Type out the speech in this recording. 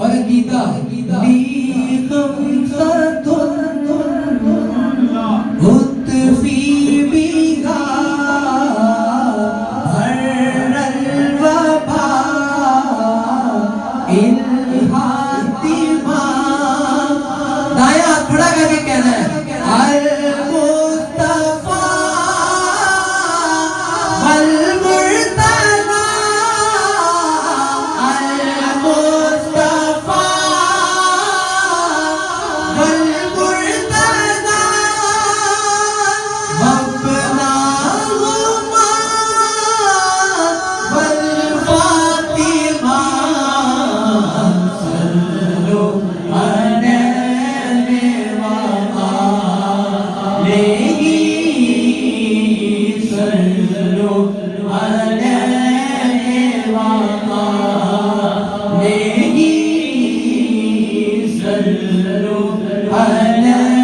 और गीता दाया हाथ खड़ा करके कहना है अल मुस्तफा अल मुर्तजा अल मुस्तफा अल मुर्तजा रब्बना हुमा वल फातिमा सल्लु Allah